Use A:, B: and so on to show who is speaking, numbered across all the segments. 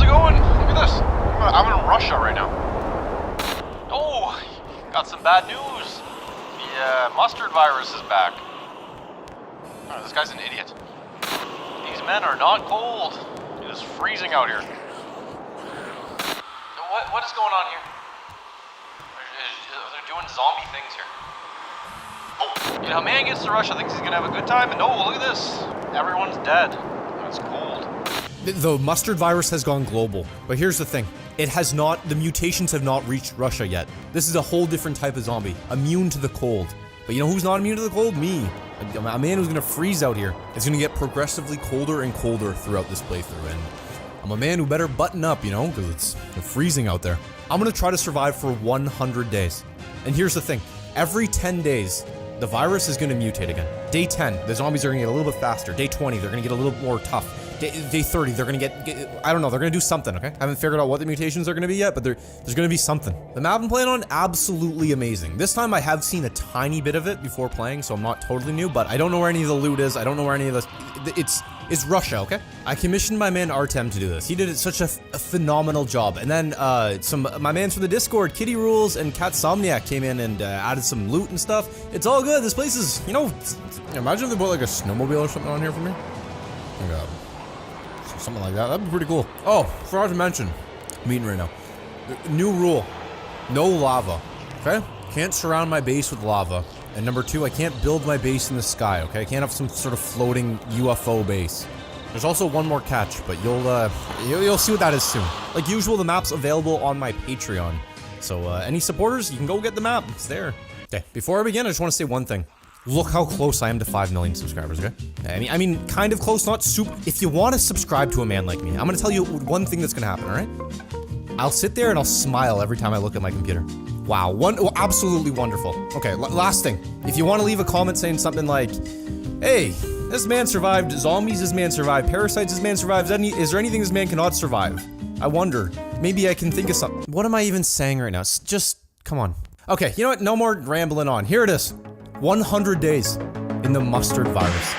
A: how's it going? Look at this. I'm in Russia right now. Oh, got some bad news. The mustard virus is back. Oh, this guy's an idiot. These men are not cold. It is freezing out here. What is going on here? They're doing zombie things here. Oh, you know, a man gets to Russia, thinks he's gonna have a good time, and no, look at this. Everyone's dead. It's cold.
B: The mustard virus has gone global, but here's the thing. The mutations have not reached Russia yet. This is a whole different type of zombie, immune to the cold. But you know who's not immune to the cold? Me. A man who's gonna freeze out here. It's gonna get progressively colder and colder throughout this playthrough, and I'm a man who better button up, you know, because it's freezing out there. I'm gonna try to survive for 100 days. And here's the thing. Every 10 days, the virus is gonna mutate again. Day 10, the zombies are gonna get a little bit faster. Day 20, they're gonna get a little more tough. Day 30, they're gonna get, I don't know, they're gonna do something, okay? I haven't figured out what the mutations are gonna be yet, but there's gonna be something. The map I'm playing on, absolutely amazing. This time I have seen a tiny bit of it before playing, so I'm not totally new, but I don't know where any of the loot is. I don't know where any of this, it's Russia, okay? I commissioned my man Artem to do this. He did such a phenomenal job. And then my mans from the Discord, Kitty Rules and Katsomniac came in and added some loot and stuff. It's all good. This place is, you know, imagine if they put like a snowmobile or something on here for me. Like something like that. That'd be pretty cool. Oh, forgot to mention, I'm eating right now. New rule, no lava, okay? Can't surround my base with lava. And number 2, I can't build my base in the sky, okay? I can't have some sort of floating UFO base. There's also one more catch, but you'll see what that is soon. Like usual, the map's available on my Patreon. So any supporters, you can go get the map. It's there. Okay, before I begin, I just want to say one thing. Look how close I am to 5 million subscribers, okay? I mean, kind of close, not super. If you want to subscribe to a man like me, I'm gonna tell you one thing that's gonna happen, alright? I'll sit there and I'll smile every time I look at my computer. Wow, absolutely wonderful. Okay, last thing. If you want to leave a comment saying something like, hey, this man survived zombies, this man survived parasites, this man survived, is there anything this man cannot survive? I wonder. Maybe I can think of something. What am I even saying right now? Just, come on. Okay, you know what? No more rambling on. Here it is. 100 days in the mustard virus.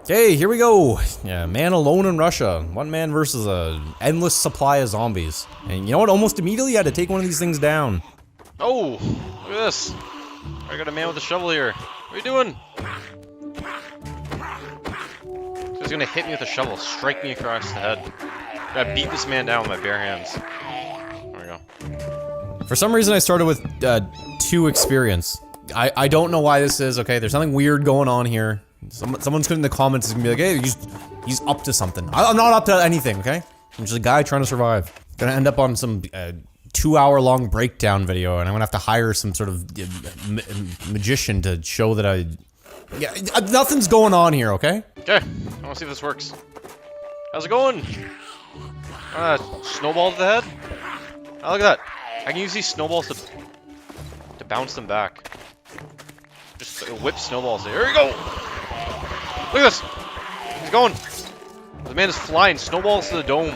B: Okay, here we go. Yeah, man alone in Russia. One man versus a endless supply of zombies. And you know what? Almost immediately I had to take one of these things down.
A: Oh, look at this. I got a man with a shovel here. What are you doing? He's gonna hit me with a shovel, strike me across the head. I gotta beat this man down with my bare hands. There we go. For some reason I started with 2 experience. I don't know why this is, okay? There's something weird going on here. Someone's in the comments is gonna be like, hey, he's up to something. I'm not up to anything, okay? I'm just a guy trying to survive. Gonna end up on some 2-hour-long breakdown video, and I'm gonna have to hire some sort of magician to show that nothing's going on here, okay? Okay, I wanna see if this works. How's it going? Snowball to the head? Oh, look at that. I can use these snowballs to bounce them back. Just whip snowballs. There we go! Look at this! He's going! The man is flying snowballs to the dome.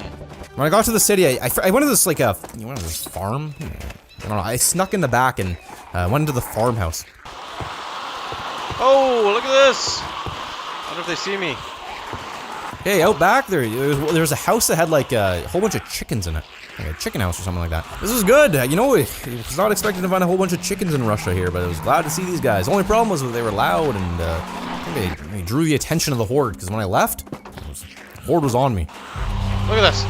A: When I got to the city, I went to this, like, what is this, farm? I don't know, I snuck in the back and went into the farmhouse. Oh, look at this! I wonder if they see me. Hey, out back, there's a house that had, like, a whole bunch of chickens in it. Like a chicken house or something like that. This is good. You know, I was not expecting to find a whole bunch of chickens in Russia here, but I was glad to see these guys. The only problem was that they were loud and I think they drew the attention of the horde, because when I left, the horde was on me. Look at this.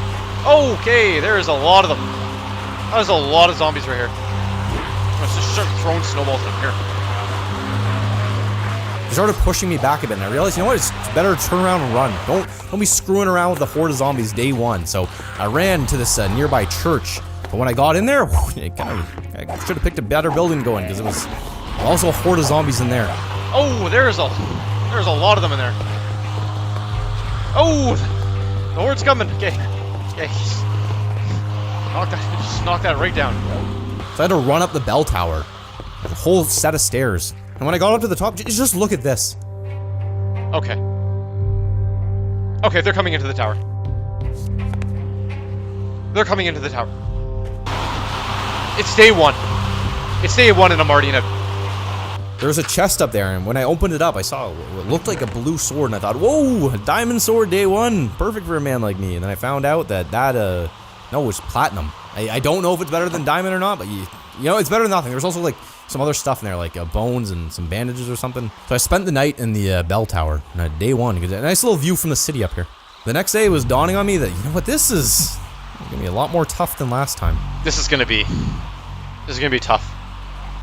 A: Okay, there is a lot of them. There's a lot of zombies right here. Let's just start throwing snowballs in here. They started pushing me back a bit, and I realized, you know what, it's better to turn around and run. Don't be screwing around with the horde of zombies day 1. So I ran to this nearby church,
B: But when I got in there, I should have picked a better building going because it was also a horde of zombies in there.
A: Oh, there's a lot of them in there. Oh, the horde's coming. Okay. Just knock that right down.
B: So I had to run up the bell tower, a whole set of stairs. And when I got up to the top, just look at this.
A: Okay. Okay, they're coming into the tower. They're coming into the tower. It's day one. It's day one and I'm already in a...
B: There was a chest up there, and when I opened it up, I saw it looked like a blue sword, and I thought, whoa, a diamond sword day one, perfect for a man like me. And then I found out that no, it was platinum. I don't know if it's better than diamond or not, but you know, it's better than nothing. There's also like some other stuff in there, like bones and some bandages or something. So I spent the night in the bell tower, day one. A nice little view from the city up here. The next day it was dawning on me that, you know what, this is gonna be a lot more tough than last time.
A: This is gonna be tough.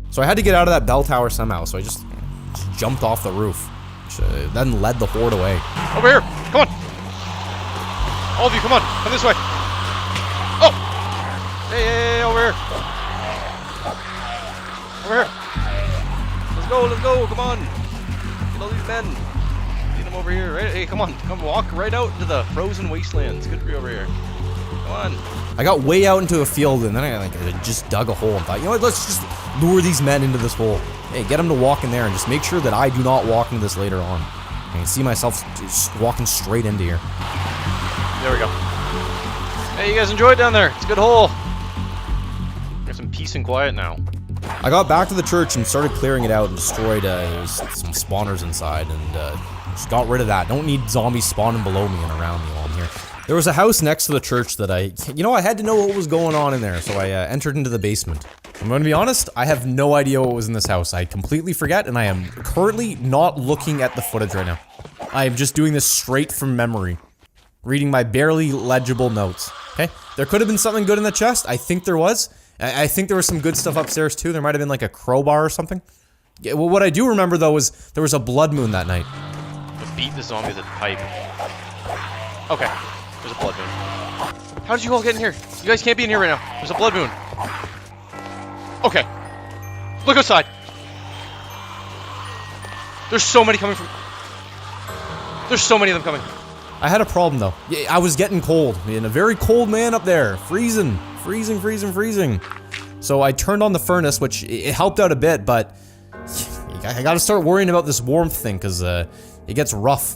B: So I had to get out of that bell tower somehow, so I just jumped off the roof, which then led the horde away.
A: Over here! Come on! All of you, come on! Come this way! Oh! Hey, over here! Over here! Let's go! Come on! Get all these men! Get them over here, right? Hey, come on! Come walk right out into the frozen wastelands. Good for you over here. Come on!
B: I got way out into a field, and then I just dug a hole and thought, you know what, let's just lure these men into this hole. Hey, get them to walk in there and just make sure that I do not walk into this later on. I can see myself just walking straight into here.
A: There we go. Hey, you guys enjoy it down there. It's a good hole. We have some peace and quiet now.
B: I got back to the church and started clearing it out and destroyed some spawners inside and just got rid of that. Don't need zombies spawning below me and around me while I'm here. There was a house next to the church that I had to know what was going on in there, so I entered into the basement. I'm going to be honest, I have no idea what was in this house. I completely forget, and I am currently not looking at the footage right now. I am just doing this straight from memory. Reading my barely legible notes, okay? There could have been something good in the chest. I think there was. I think there was some good stuff upstairs too. There might have been like a crowbar or something. Yeah, well, what I do remember though was there was a blood moon that night.
A: Beat the zombie with a pipe. Okay. There's a blood moon. How did you all get in here? You guys can't be in here right now. There's a blood moon. Okay. Look outside. There's so many coming from... There's so many of them coming.
B: I had a problem though. Yeah, I was getting cold. Being a very cold man up there. Freezing. So I turned on the furnace, which it helped out a bit, but... I gotta start worrying about this warmth thing, because it gets rough.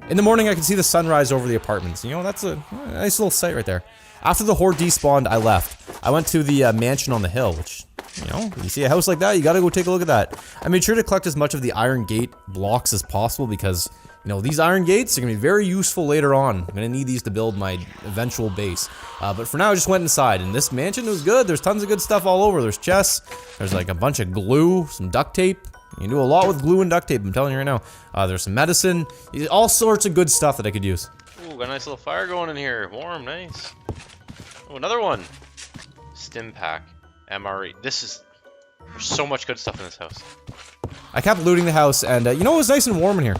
B: In the morning, I can see the sunrise over the apartments. You know, that's a nice little sight right there. After the horde despawned, I left. I went to the mansion on the hill, which, you know, you see a house like that, you gotta go take a look at that. I made sure to collect as much of the iron gate blocks as possible because, you know, these iron gates are gonna be very useful later on. I'm gonna need these to build my eventual base. But for now, I just went inside, and this mansion was good. There's tons of good stuff all over. There's chests, there's like a bunch of glue, some duct tape. You can do a lot with glue and duct tape, I'm telling you right now. There's some medicine, all sorts of good stuff that I could use.
A: Ooh, got a nice little fire going in here. Warm, nice. Oh, another one. Stim pack. MRE. There's so much good stuff in this house. I
B: kept looting the house, and you know, it was nice and warm in here.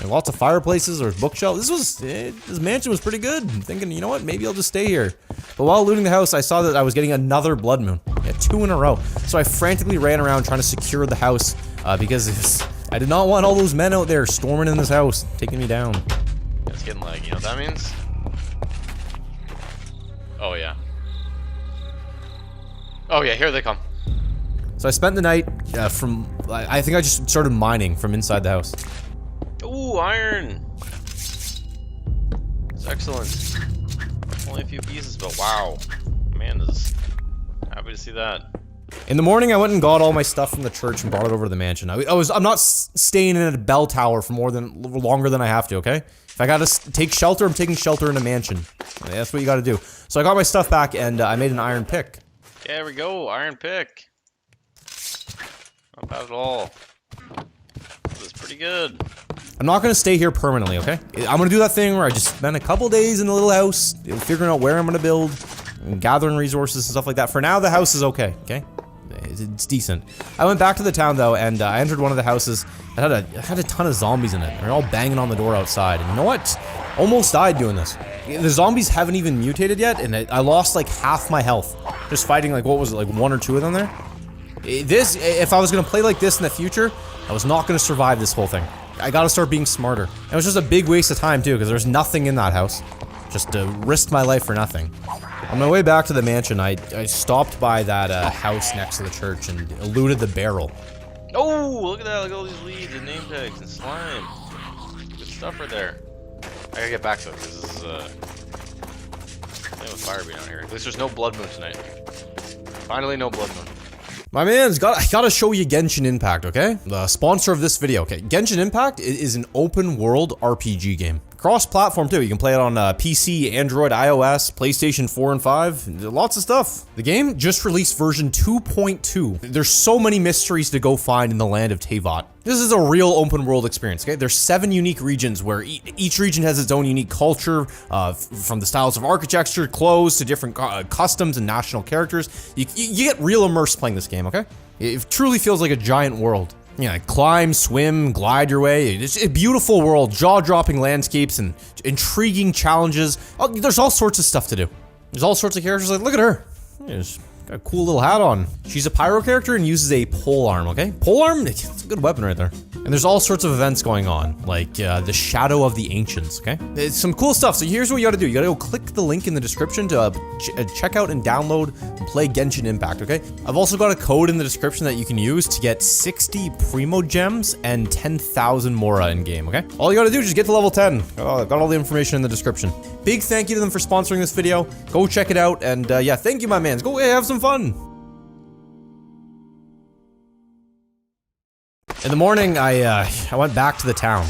B: Lots of fireplaces, there's bookshelves. This mansion was pretty good. I'm thinking, you know what, maybe I'll just stay here. But while looting the house, I saw that I was getting another blood moon. Yeah, 2 in a row. So I frantically ran around trying to secure the house, because I did not want all those men out there storming in this house, taking me down.
A: It's getting laggy, you know what that means? Oh yeah. Oh yeah, here they come.
B: So I spent the night I think I just started mining from inside the house.
A: Ooh, iron! It's excellent. Only a few pieces, but wow. Amanda's happy to see that.
B: In the morning, I went and got all my stuff from the church and brought it over to the mansion. I'm not staying in a bell tower for longer than I have to, okay? If I gotta take shelter, I'm taking shelter in a mansion. That's what you gotta do. So I got my stuff back and I made an iron pick.
A: There we go, iron pick. Not bad at all. That's pretty good.
B: I'm not gonna stay here permanently, okay? I'm gonna do that thing where I just spend a couple days in the little house, figuring out where I'm gonna build, and gathering resources and stuff like that. For now, the house is okay, okay? It's decent. I went back to the town though, and I entered one of the houses that had a ton of zombies in it. They're all banging on the door outside. And you know what? Almost died doing this. The zombies haven't even mutated yet, and I lost like half my health just fighting like, what was it, like 1 or 2 of them there? If I was gonna play like this in the future, I was not gonna survive this whole thing. I gotta start being smarter. And it was just a big waste of time too, because there's nothing in that house. Just risked my life for nothing. On my way back to the mansion, I stopped by that house next to the church and eluded the barrel.
A: Oh, look at that! Look at all these leads and name tags and slime. Good stuff right there. I gotta get back to it because this is playing with fire being out here. At least there's no blood moon tonight. Finally, no blood moon.
B: My man's gotta show you Genshin Impact, okay? The sponsor of this video, okay? Genshin Impact is an open world RPG game. Cross-platform too, you can play it on PC, Android, iOS, PlayStation 4 and 5, lots of stuff. The game just released version 2.2. There's so many mysteries to go find in the land of Teyvat. This is a real open world experience, okay? There's 7 unique regions where each region has its own unique culture, from the styles of architecture, clothes, to different customs and national characters. You get real immersed playing this game, okay? It truly feels like a giant world. Yeah, climb, swim, glide your way. It's a beautiful world, jaw-dropping landscapes and intriguing challenges. Oh, there's all sorts of stuff to do. There's all sorts of characters. Like, look at her. She's got a cool little hat on. She's a pyro character and uses a pole arm, okay? Pole arm? It's a good weapon right there. And there's all sorts of events going on, like the Shadow of the Ancients, okay? It's some cool stuff. So here's what you gotta do. You gotta go click the link in the description to check out and download and play Genshin Impact, okay? I've also got a code in the description that you can use to get 60 Primo Gems and 10,000 Mora in game, okay? All you gotta do is just get to level 10. Got all the information in the description. Big thank you to them for sponsoring this video. Go check it out, and yeah, thank you, my mans. Go have some fun. In the morning, I went back to the town.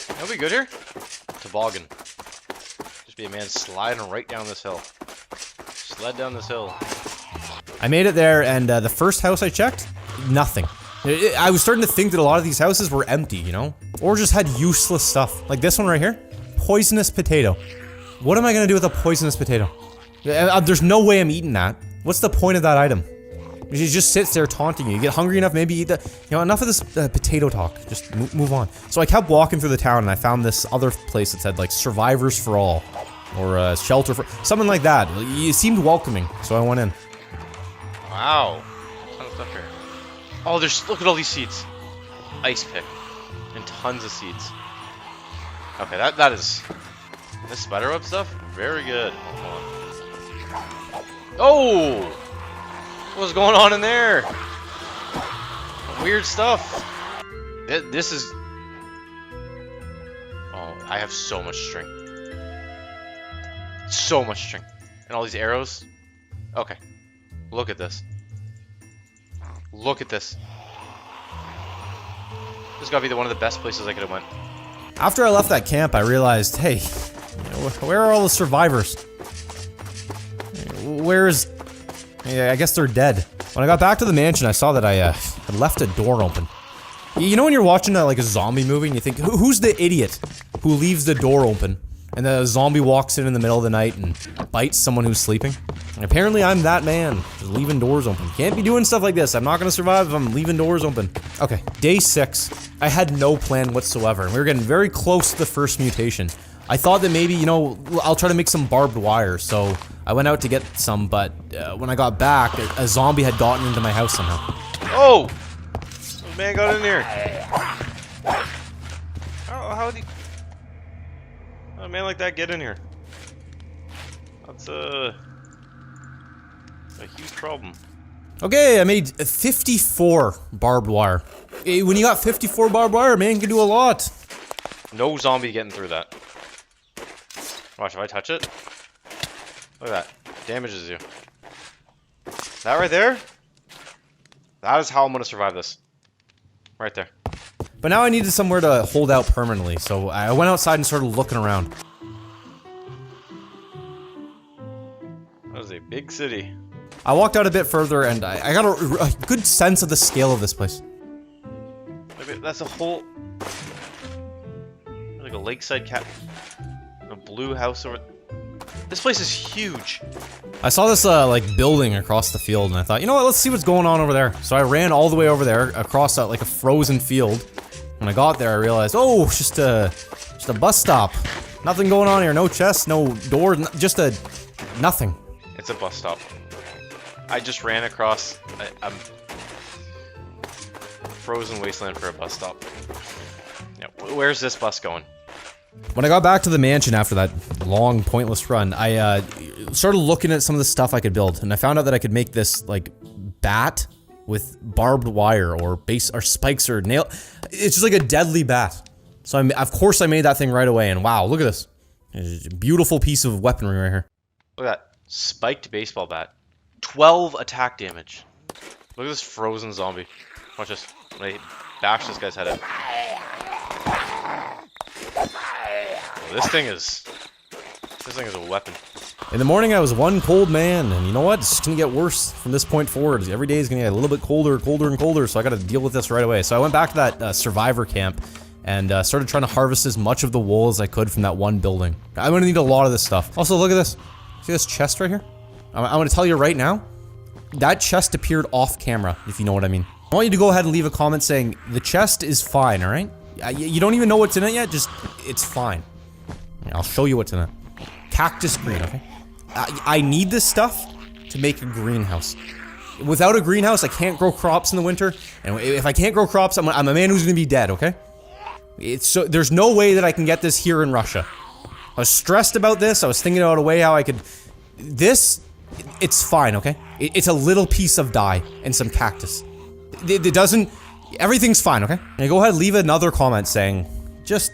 A: That'll be good here. Toboggan. Just be a man sliding right down this hill. Sled down this hill.
B: I made it there, and the first house I checked, nothing. I was starting to think that a lot of these houses were empty, you know? Or just had useless stuff. Like this one right here. Poisonous potato. What am I gonna do with a poisonous potato? There's no way I'm eating that. What's the point of that item? She just sits there taunting you. You get hungry enough, maybe eat the. You know, enough of this potato talk. Just move on. So I kept walking through the town, and I found this other place that said like "Survivors for All," or "Shelter for," something like that. It seemed welcoming, so I went in.
A: Wow, ton of stuff here. Oh, look at all these seeds. Ice pick, and tons of seeds. Okay, that is this spiderweb stuff. Very good. Oh. What's going on in there? Weird stuff. This is... Oh, I have so much string. So much string. And all these arrows. Okay. Look at this. Look at this. This gotta be one of the best places I could have went.
B: After I left that camp, I realized, hey, where are all the survivors? Where's... Yeah, I guess they're dead. When I got back to the mansion, I saw that I had left a door open. You know when you're watching like a zombie movie and you think, who's the idiot who leaves the door open? And the zombie walks in the middle of the night and bites someone who's sleeping? And apparently I'm that man, just leaving doors open. Can't be doing stuff like this. I'm not gonna survive if I'm leaving doors open. Okay, day 6. I had no plan whatsoever, and we were getting very close to the first mutation. I thought that maybe, you know, I'll try to make some barbed wire, so I went out to get some, but when I got back, a zombie had gotten into my house somehow.
A: Oh! The man got in there. How did a man like that get in here? That's a huge problem.
B: Okay, I made 54 barbed wire. When you got 54 barbed wire, man, you can do a lot.
A: No zombie getting through that. Watch, if I touch it, look at that. Damages you. That right there? That is how I'm gonna survive this. Right there.
B: But now I needed somewhere to hold out permanently, so I went outside and started looking around.
A: That was a big city.
B: I walked out a bit further and I got a good sense of the scale of this place.
A: That's a whole... like a lakeside cat... a blue house over... This place is huge.
B: I saw this, like, building across the field, and I thought, you know what, let's see what's going on over there. So I ran all the way over there, across, like, a frozen field. When I got there, I realized, oh, it's just a bus stop. Nothing going on here, no chest, no door, just a nothing.
A: It's a bus stop. I just ran across a frozen wasteland for a bus stop. Yeah, where's this bus going?
B: When I got back to the mansion after that long, pointless run, I started looking at some of the stuff I could build, and I found out that I could make this, like, bat with barbed wire or spikes or nail. It's just like a deadly bat. So of course I made that thing right away, and wow, look at this. It's a beautiful piece of weaponry right here.
A: Look at that. Spiked baseball bat. 12 attack damage. Look at this frozen zombie. Watch this. I'm gonna bash this guy's head in. This thing is a weapon.
B: In the morning, I was one cold man, and you know what? It's just gonna get worse from this point forward. Every day is gonna get a little bit colder, colder, and colder, so I gotta deal with this right away. So I went back to that survivor camp and started trying to harvest as much of the wool as I could from that one building. I'm gonna need a lot of this stuff. Also, look at this. See this chest right here? I'm gonna tell you right now, that chest appeared off camera, if you know what I mean. I want you to go ahead and leave a comment saying, the chest is fine, alright? You don't even know what's in it yet, just, it's fine. I'll show you what's in it. Cactus green, okay? I need this stuff to make a greenhouse. Without a greenhouse, I can't grow crops in the winter, and if I can't grow crops, I'm a man who's gonna be dead, okay? There's no way that I can get this here in Russia. I was stressed about this, I was thinking about a way how I could... It's fine, okay? It's a little piece of dye and some cactus. It doesn't... Everything's fine, okay? Now go ahead, leave another comment saying, just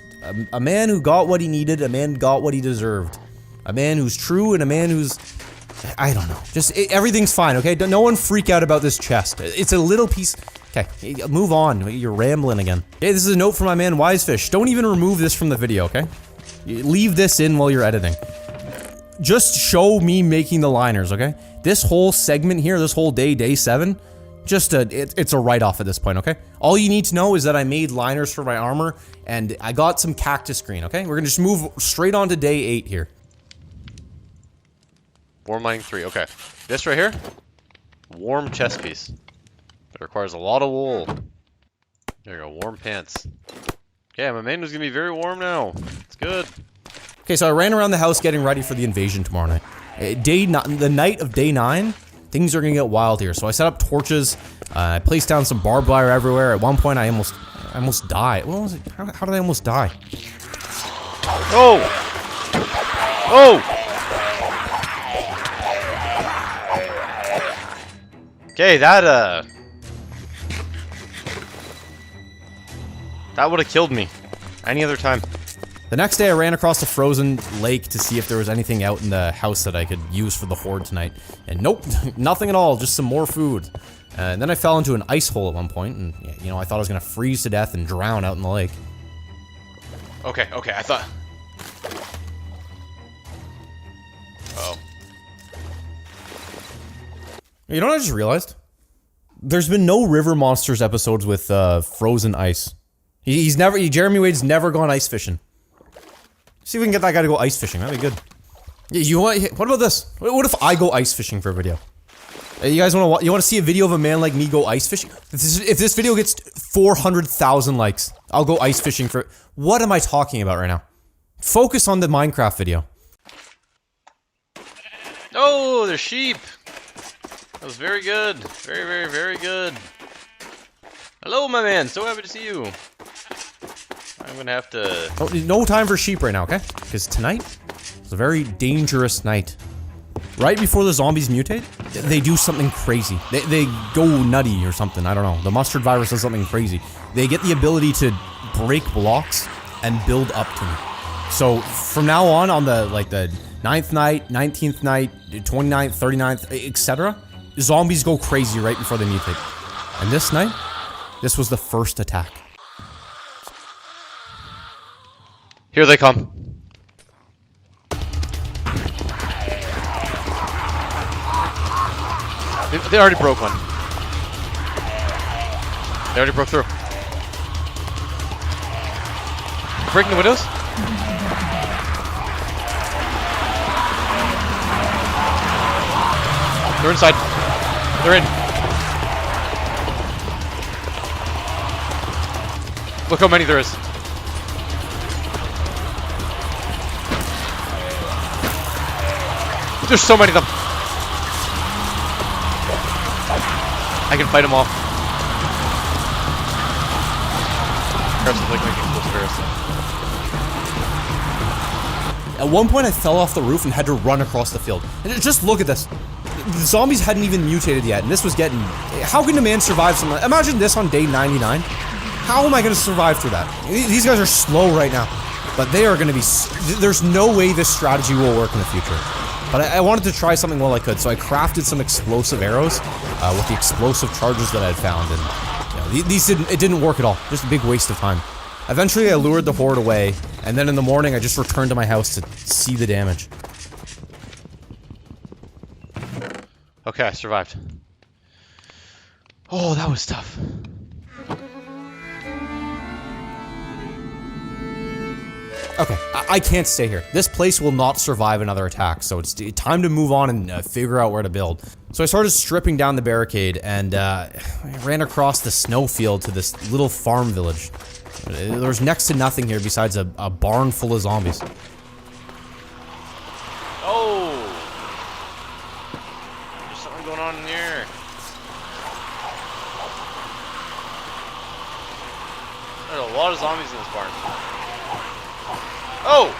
B: a man who got what he needed, a man got what he deserved. A man who's true and a man who's... I don't know. Just, everything's fine, okay? No one freak out about this chest. It's a little piece... Okay, move on. You're rambling again. Hey, this is a note from my man Wisefish. Don't even remove this from the video, okay? Leave this in while you're editing. Just show me making the liners, okay? This whole segment here, this whole day 7, just it's a write-off at this point, okay? All you need to know is that I made liners for my armor, and I got some cactus green, okay? We're gonna just move straight on to day 8 here.
A: Warm lining 3, okay. This right here, warm chest piece. It requires a lot of wool. There you go, warm pants. Okay, my man was gonna be very warm now. It's good.
B: Okay, so I ran around the house getting ready for the invasion tomorrow night. The night of day 9, things are gonna get wild here. So I set up torches, I placed down some barbed wire everywhere. At one point, I almost died. What was it? How did I almost die?
A: Oh! Oh! Okay, that would have killed me any other time.
B: The next day, I ran across a frozen lake to see if there was anything out in the house that I could use for the horde tonight. And nope, nothing at all, just some more food. And then I fell into an ice hole at one point, and, you know, I thought I was gonna freeze to death and drown out in the lake.
A: Okay, I thought... Uh-oh.
B: You know what I just realized? There's been no River Monsters episodes with, frozen ice. Jeremy Wade's never gone ice fishing. See if we can get that guy to go ice fishing, that'd be good. Yeah, what about this? What if I go ice fishing for a video? You guys wanna see a video of a man like me go ice fishing? If this video gets 400,000 likes, I'll go ice fishing for- What am I talking about right now? Focus on the Minecraft video.
A: Oh, there's sheep! That was very good. Very, very, very good. Hello, my man. So happy to see you. I'm gonna have to...
B: Oh, no time for sheep right now, okay? Because tonight is a very dangerous night. Right before the zombies mutate, they do something crazy. They go nutty or something, I don't know. The mustard virus does something crazy. They get the ability to break blocks and build up to me. So, from now on the, like, the 9th night, 19th night, 29th, 39th, etc., zombies go crazy right before they mutate. And this night, this was the first attack.
A: Here they come. They already broke one. They already broke through. Breaking the windows? They're inside. They're in. Look how many there is. There's so many of them. I can fight them all.
B: At one point I fell off the roof and had to run across the field. And just look at this. The zombies hadn't even mutated yet, and this was getting... How can a man survive something like... Imagine this on day 99. How am I going to survive through that? These guys are slow right now, but they are going to be... There's no way this strategy will work in the future. But I wanted to try something while I could, so I crafted some explosive arrows with the explosive charges that I had found, and you know, it didn't work at all. Just a big waste of time. Eventually, I lured the horde away, and then in the morning, I just returned to my house to see the damage.
A: Okay, I survived. Oh, that was tough.
B: Okay, I can't stay here. This place will not survive another attack, so it's time to move on and figure out where to build. So I started stripping down the barricade, and I ran across the snowfield to this little farm village. There's next to nothing here besides a barn full of zombies.
A: Oh! There's something going on in here. There's a lot of zombies in this barn. Oh!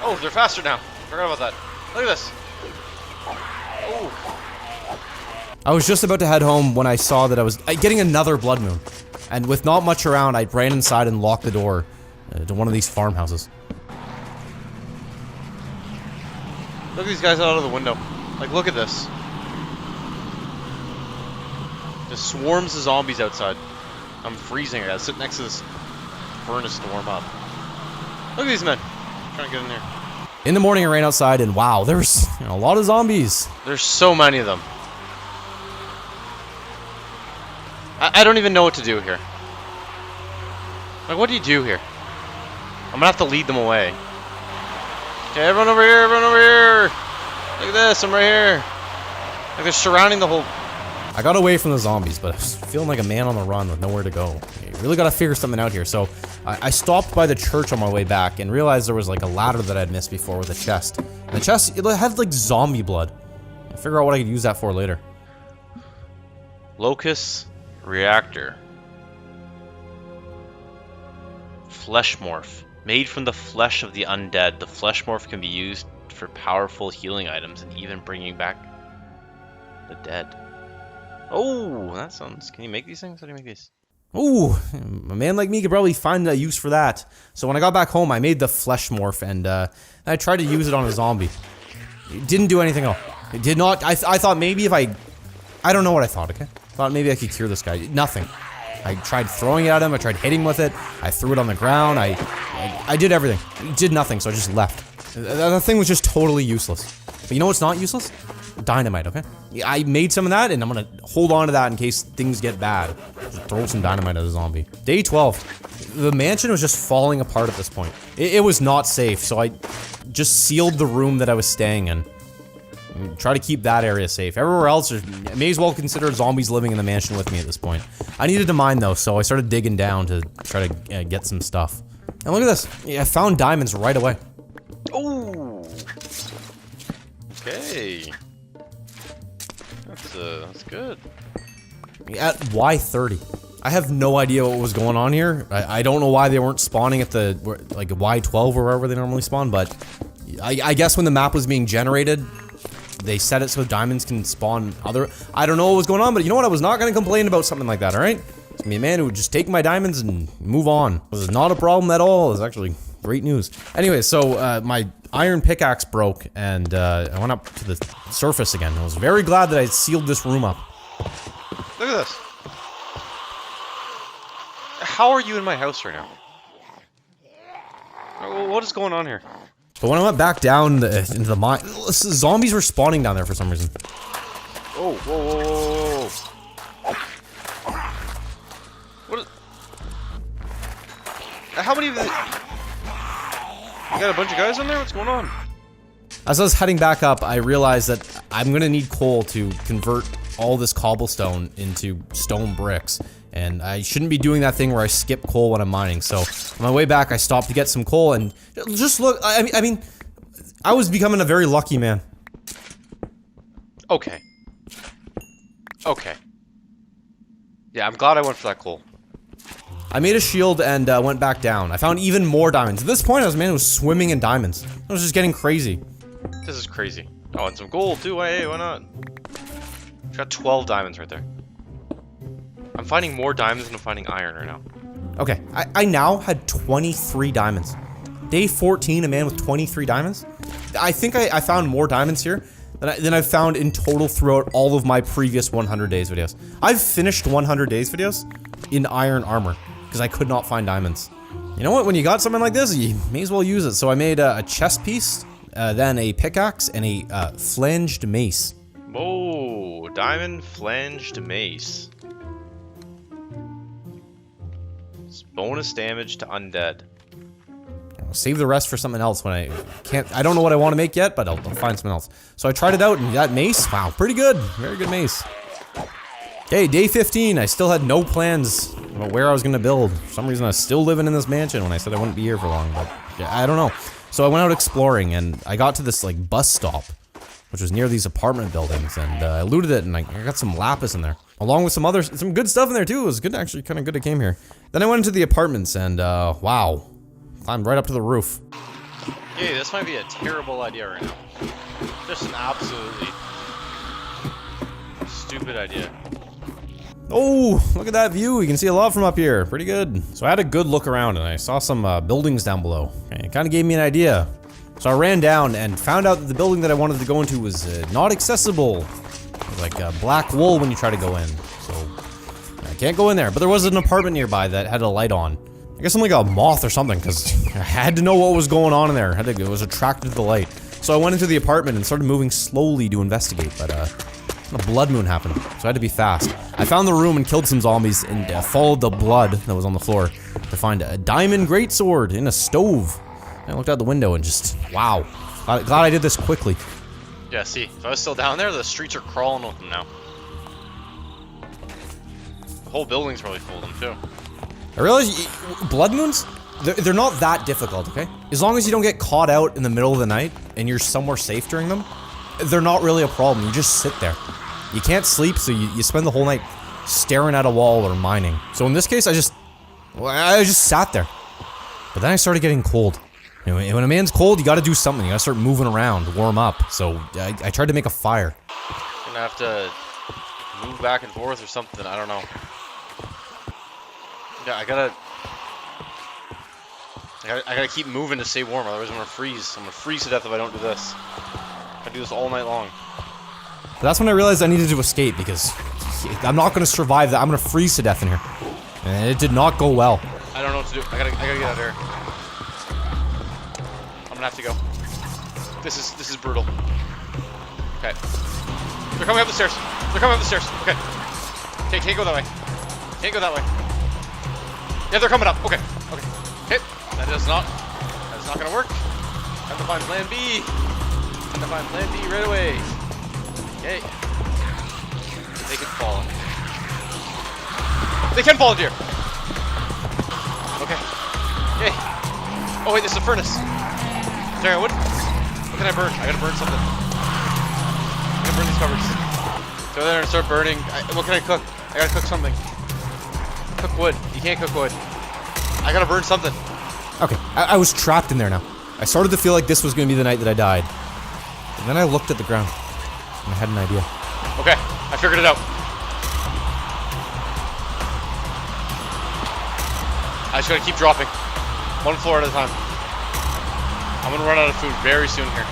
A: Oh, they're faster now. Forgot about that. Look at this. Oh.
B: I was just about to head home when I saw that I was getting another blood moon. And with not much around, I ran inside and locked the door to one of these farmhouses.
A: Look at these guys out of the window. Like, look at this. Just swarms of zombies outside. I'm freezing. I gotta sit next to this furnace to warm up. Look at these men. Trying to get in there.
B: In the morning, I ran outside, and wow, there's a lot of zombies.
A: There's so many of them. I don't even know what to do here. Like, what do you do here? I'm gonna have to lead them away. Okay, everyone over here, everyone over here! Look at this, I'm right here. Like, they're surrounding the whole...
B: I got away from the zombies, but I was feeling like a man on the run with nowhere to go. You really gotta figure something out here, so I stopped by the church on my way back and realized there was like a ladder that I'd missed before with a chest. And the chest, it had like zombie blood. I'll figure out what I could use that for later.
A: Locust Reactor. Flesh Morph. Made from the flesh of the undead, the Flesh Morph can be used for powerful healing items and even bringing back the dead. Oh, that sounds... Can you make these things? How do you make these?
B: Ooh, a man like me could probably find a use for that. So when I got back home, I made the Flesh Morph, and I tried to use it on a zombie. It didn't do anything else. It did not... I thought maybe if I don't know what I thought, okay? Thought maybe I could cure this guy. Nothing. I tried throwing it at him, I tried hitting with it, I threw it on the ground, I did everything. It did nothing, so I just left. The thing was just totally useless. But you know what's not useless? Dynamite, okay? I made some of that, and I'm gonna hold on to that in case things get bad. Just throw some dynamite at a zombie. Day 12. The mansion was just falling apart at this point. It was not safe, so I just sealed the room that I was staying in. Try to keep that area safe. Everywhere else, I may as well consider zombies living in the mansion with me at this point. I needed to mine though, so I started digging down to try to get some stuff. And look at this. Yeah, I found diamonds right away.
A: Oh. Okay. That's good.
B: At Y30. I have no idea what was going on here. I don't know why they weren't spawning at the, like, Y12 or wherever they normally spawn, but I guess when the map was being generated, they set it so diamonds can spawn other... I don't know what was going on, but you know what? I was not going to complain about something like that, alright? It's gonna be a man who would just take my diamonds and move on. This is not a problem at all. It's actually great news. Anyway, so my iron pickaxe broke, and I went up to the surface again. I was very glad that I sealed this room up.
A: Look at this. How are you in my house right now? What is going on here?
B: But when I went back down into the mine, zombies were spawning down there for some reason.
A: Oh, whoa, whoa, whoa, whoa. What is... How many of the... You got a bunch of guys in there? What's going on?
B: As I was heading back up, I realized that I'm gonna need coal to convert all this cobblestone into stone bricks. And I shouldn't be doing that thing where I skip coal when I'm mining. So on my way back, I stopped to get some coal, and just look. I mean, I was becoming a very lucky man.
A: Okay. Okay. Yeah, I'm glad I went for that coal.
B: I made a shield and went back down. I found even more diamonds. At this point, I was swimming in diamonds. I was just getting crazy.
A: This is crazy. Oh, and some gold too. Hey, why not? Got 12 diamonds right there. I'm finding more diamonds than I'm finding iron right now.
B: Okay, I now had 23 diamonds. Day 14, a man with 23 diamonds? I think I found more diamonds here than I've found in total throughout all of my previous 100 days videos. I've finished 100 days videos in iron armor because I could not find diamonds. You know what? When you got something like this, you may as well use it. So I made a chest piece, then a pickaxe, and a flanged mace.
A: Whoa, diamond flanged mace. It's bonus damage to undead.
B: I'll save the rest for something else when I can't. I don't know what I want to make yet, but I'll find something else. So I tried it out, and that mace, wow, pretty good. Very good mace. Okay, day 15. I still had no plans about where I was gonna build. For some reason, I was still living in this mansion when I said I wouldn't be here for long, but yeah, I don't know. So I went out exploring, and I got to this like bus stop, which was near these apartment buildings, and I looted it, and I got some lapis in there, along with some good stuff in there too. It was good, actually, kind of good I came here. Then I went into the apartments, and wow, climbed right up to the roof.
A: Yeah, this might be a terrible idea right now. Just an absolutely stupid idea.
B: Oh, look at that view. You can see a lot from up here. Pretty good. So I had a good look around, and I saw some buildings down below. And it kind of gave me an idea. So I ran down and found out that the building that I wanted to go into was not accessible. It was like black wool when you try to go in. So I can't go in there. But there was an apartment nearby that had a light on. I guess I'm like a moth or something, because I had to know what was going on in there. I was attracted to the light. So I went into the apartment and started moving slowly to investigate, but a blood moon happened, so I had to be fast. I found the room and killed some zombies and followed the blood that was on the floor to find a diamond greatsword in a stove. And I looked out the window and just, wow. Glad I did this quickly.
A: Yeah, see, if I was still down there, the streets are crawling with them now. The whole building's probably full of them, too.
B: I realize blood moons, they're not that difficult, okay? As long as you don't get caught out in the middle of the night and you're somewhere safe during them, they're not really a problem. You just sit there. You can't sleep, so you spend the whole night staring at a wall or mining. So in this case, I just sat there. But then I started getting cold. You know, when a man's cold, you gotta do something. You gotta start moving around, warm up. So I tried to make a fire.
A: Gonna have to move back and forth or something, I don't know. Yeah, I gotta keep moving to stay warm, otherwise I'm gonna freeze. I'm gonna freeze to death if I don't do this. I do this all night long.
B: But that's when I realized I needed to escape, because I'm not gonna survive that. I'm gonna freeze to death in here. And it did not go well.
A: I don't know what to do. I gotta get out of here. I'm gonna have to go. This is brutal. Okay. They're coming up the stairs. They're coming up the stairs. Okay. Okay, can't go that way. Can't go that way. Yeah, they're coming up. Okay. Okay. Okay. That's not gonna work. Have to find plan B. Have to find plan B right away. Okay. They can fall in. They can fall in here. Okay. Yay. Oh wait, this is a furnace. Is there a wood? What can I burn? I gotta burn something. I'm gonna burn these cupboards. Go there and start burning. What can I cook? I gotta cook something. Cook wood. You can't cook wood. I gotta burn something.
B: Okay, I was trapped in there now. I started to feel like this was gonna be the night that I died. And then I looked at the ground, and I had an idea.
A: Okay, I figured it out. I just gotta keep dropping. One floor at a time. I'm gonna run out of food very soon here.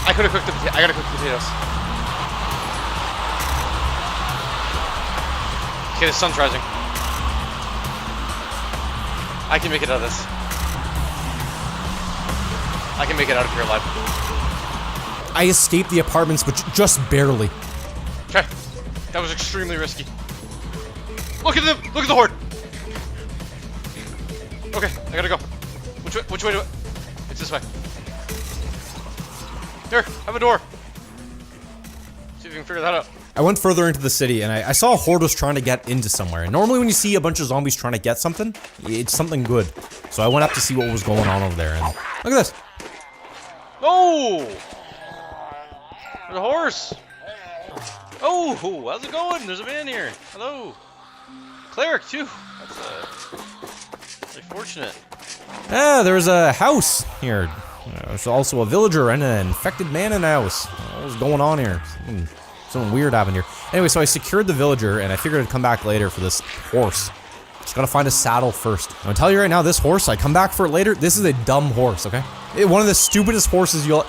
A: I gotta cook the potatoes. Okay, the sun's rising. I can make it out of this. I can make it out of here alive.
B: I escaped the apartments, but just barely.
A: Okay, that was extremely risky. Look at them! Look at the horde! Okay, I gotta go. Which way do it? It's this way. Here, I have a door. See if you can figure that out.
B: I went further into the city and I saw a horde was trying to get into somewhere. And normally when you see a bunch of zombies trying to get something, it's something good. So I went up to see what was going on over there and look at this.
A: Oh! There's a horse! Oh, how's it going? There's a man here. Hello. Cleric, too. That's, very fortunate.
B: Ah, there's a house here. There's also a villager and an infected man in the house. What's going on here? Something weird happened here. Anyway, so I secured the villager and I figured I'd come back later for this horse. Just gotta find a saddle first. I'll tell you right now, this horse, I come back for it later. This is a dumb horse, okay? One of the stupidest horses you'll...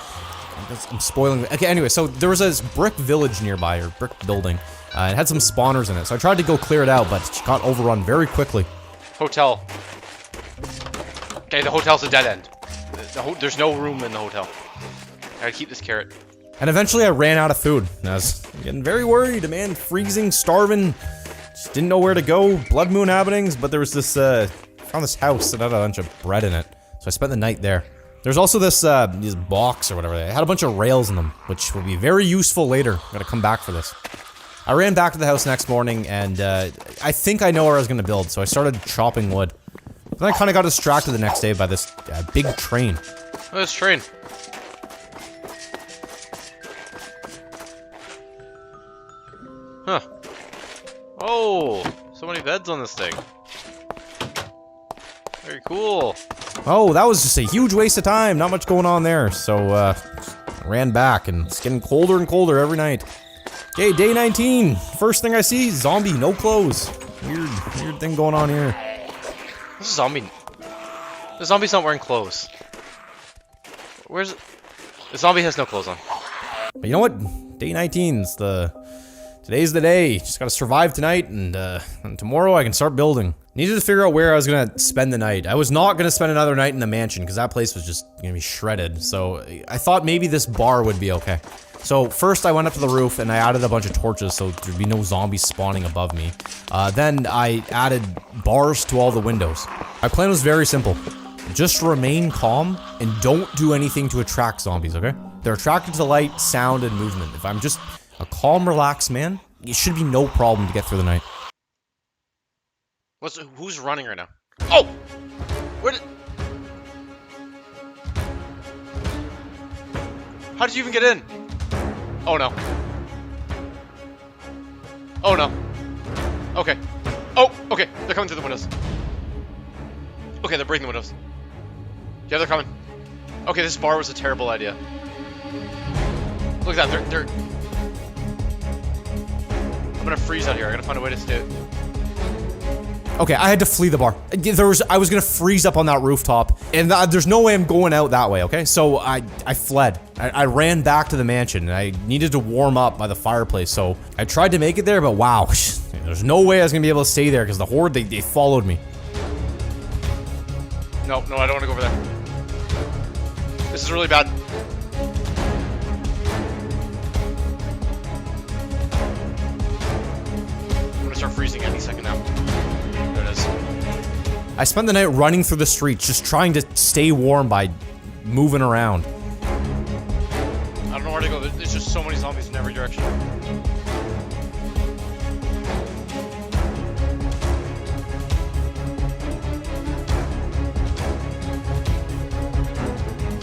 B: I'm spoiling it. Okay, anyway, so there was this brick village nearby, or brick building. It had some spawners in it, so I tried to go clear it out, but it got overrun very quickly.
A: Hotel. Okay, the hotel's a dead end. There's no room in the hotel. I gotta keep this carrot.
B: And eventually I ran out of food. And I was getting very worried, man. Freezing, starving. Just didn't know where to go. Blood moon happenings, but there was this, found this house that had a bunch of bread in it. So I spent the night there. There's also this box or whatever. It had a bunch of rails in them, which will be very useful later. I'm gonna come back for this. I ran back to the house next morning, and I think I know where I was gonna build, so I started chopping wood. Then I kind of got distracted the next day by this big train.
A: Oh, this train. Huh. Oh, so many beds on this thing. Very cool.
B: Oh, that was just a huge waste of time. Not much going on there. So, I ran back, and it's getting colder and colder every night. Okay, day 19. First thing I see, zombie, no clothes. Weird thing going on here.
A: This is zombie. The zombie's not wearing clothes. Where's it? The zombie has no clothes on.
B: But you know what? Day 19's today's the day. Just gotta survive tonight, and tomorrow I can start building. Needed to figure out where I was gonna spend the night. I was not gonna spend another night in the mansion, because that place was just gonna be shredded. So I thought maybe this bar would be okay. So first I went up to the roof and I added a bunch of torches so there'd be no zombies spawning above me. Then I added bars to all the windows. My plan was very simple. Just remain calm and don't do anything to attract zombies, okay? They're attracted to light, sound, and movement. If I'm just a calm, relaxed man, it should be no problem to get through the night.
A: Who's running right now? Oh! Where did... How did you even get in? Oh no. Oh no. Okay. Oh, okay. They're coming through the windows. Okay, they're breaking the windows. Yeah, they're coming. Okay, this bar was a terrible idea. Look at that, they're... I'm gonna freeze out here. I gotta find a way to stay...
B: Okay, I had to flee the bar. I was gonna freeze up on that rooftop, and there's no way I'm going out that way, okay? So I fled. I ran back to the mansion, and I needed to warm up by the fireplace, so I tried to make it there, but wow, there's no way I was gonna be able to stay there, because the horde, they followed me.
A: No, I don't wanna go over there. This is really bad. I'm gonna start freezing any second now. There it is.
B: I spent the night running through the streets, just trying to stay warm by moving around.
A: I don't know where to go. There's just so many zombies in every direction.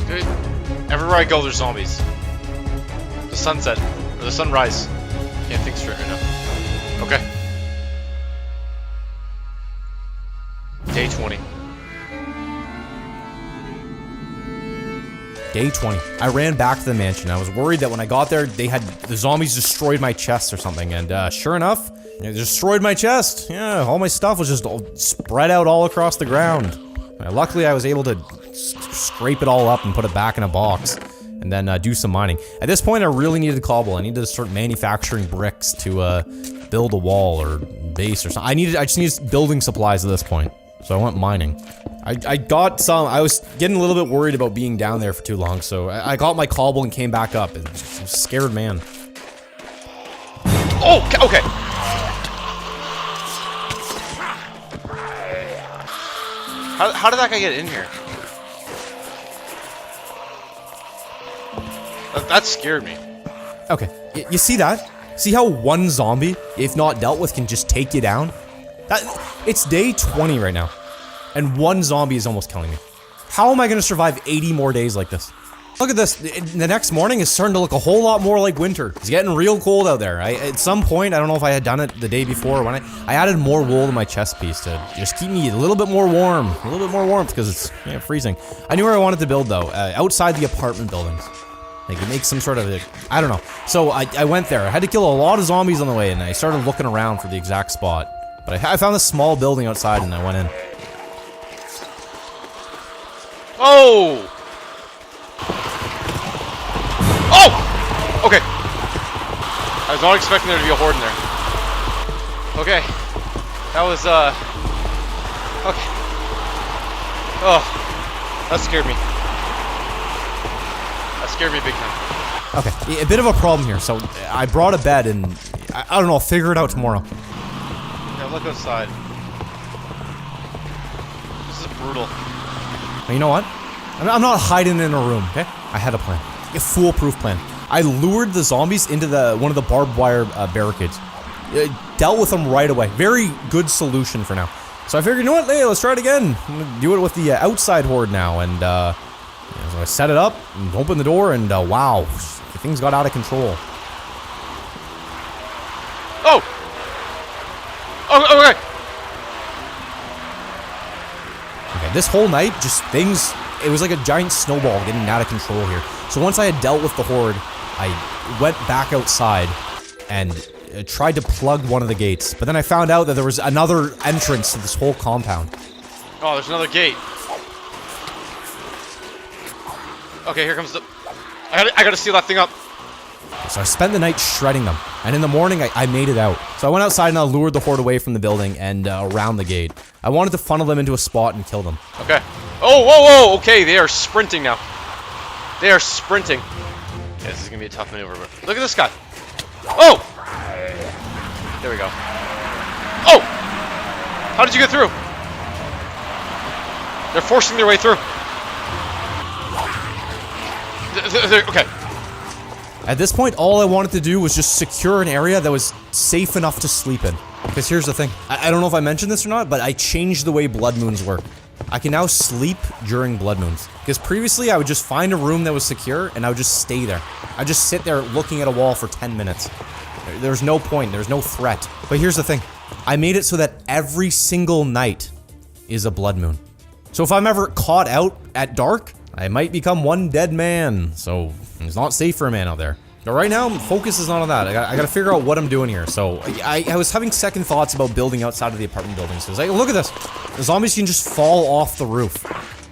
A: Dude, everywhere I go, there's zombies. The sunset, or the sunrise. Can't think straight right now. Okay. Day 20.
B: Day 20. I ran back to the mansion. I was worried that when I got there, the zombies destroyed my chest or something, and sure enough, they destroyed my chest. Yeah, all my stuff was just spread out all across the ground. Luckily, I was able to scrape it all up and put it back in a box, and then do some mining. At this point, I really needed cobble. I needed to start manufacturing bricks to build a wall or base or something. I just needed building supplies at this point. So I went mining. I got some, I was getting a little bit worried about being down there for too long, so I got my cobble and came back up. And just a scared man.
A: Oh, okay. How did that guy get in here? That scared me.
B: Okay, You see that? See how one zombie, if not dealt with, can just take you down? It's day 20 right now, and one zombie is almost killing me. How am I gonna survive 80 more days like this? Look at this, the next morning is starting to look a whole lot more like winter. It's getting real cold out there. At some point, I don't know if I had done it the day before, when I added more wool to my chest piece to just keep me a little bit more warm. A little bit more warmth, because it's freezing. I knew where I wanted to build though, outside the apartment buildings. Like, it makes some sort of, I don't know. So I went there, I had to kill a lot of zombies on the way, and I started looking around for the exact spot. But I found this small building outside, and I went in.
A: Oh! Oh! Okay. I was not expecting there to be a horde in there. Okay. That was, okay. Oh. That scared me. That scared me big time.
B: Okay, a bit of a problem here. So, I brought a bed, and I don't know, I'll figure it out tomorrow.
A: Yeah, look outside. This is brutal.
B: But you know what? I'm not hiding in a room, okay? I had a plan. A foolproof plan. I lured the zombies into one of the barbed wire barricades. Dealt with them right away. Very good solution for now. So I figured, you know what? Hey, let's try it again. I'm gonna do it with the outside horde now. And so I set it up and opened the door, and wow, things got out of control.
A: Oh! Oh, okay.
B: Okay, this whole night, just things, it was like a giant snowball getting out of control here. So once I had dealt with the horde, I went back outside and tried to plug one of the gates. But then I found out that there was another entrance to this whole compound.
A: Oh, there's another gate. Okay, here comes the... I gotta seal that thing up.
B: So I spent the night shredding them, and in the morning I made it out. So I went outside and I lured the horde away from the building and around the gate. I wanted to funnel them into a spot and kill them.
A: Okay. Oh, whoa, whoa, okay, they are sprinting now. They are sprinting. Yeah, this is gonna be a tough maneuver, but look at this guy. Oh! There we go. Oh! How did you get through? They're forcing their way through. Okay.
B: At this point, all I wanted to do was just secure an area that was safe enough to sleep in. Because here's the thing. I don't know if I mentioned this or not, but I changed the way blood moons work. I can now sleep during blood moons. Because previously, I would just find a room that was secure, and I would just stay there. I'd just sit there looking at a wall for 10 minutes. There's no point, there's no threat. But here's the thing. I made it so that every single night is a blood moon. So if I'm ever caught out at dark, I might become one dead man. So it's not safe for a man out there. But right now, focus is not on that. I gotta figure out what I'm doing here. So I was having second thoughts about building outside of the apartment buildings. So I was like, look at this. The zombies can just fall off the roof.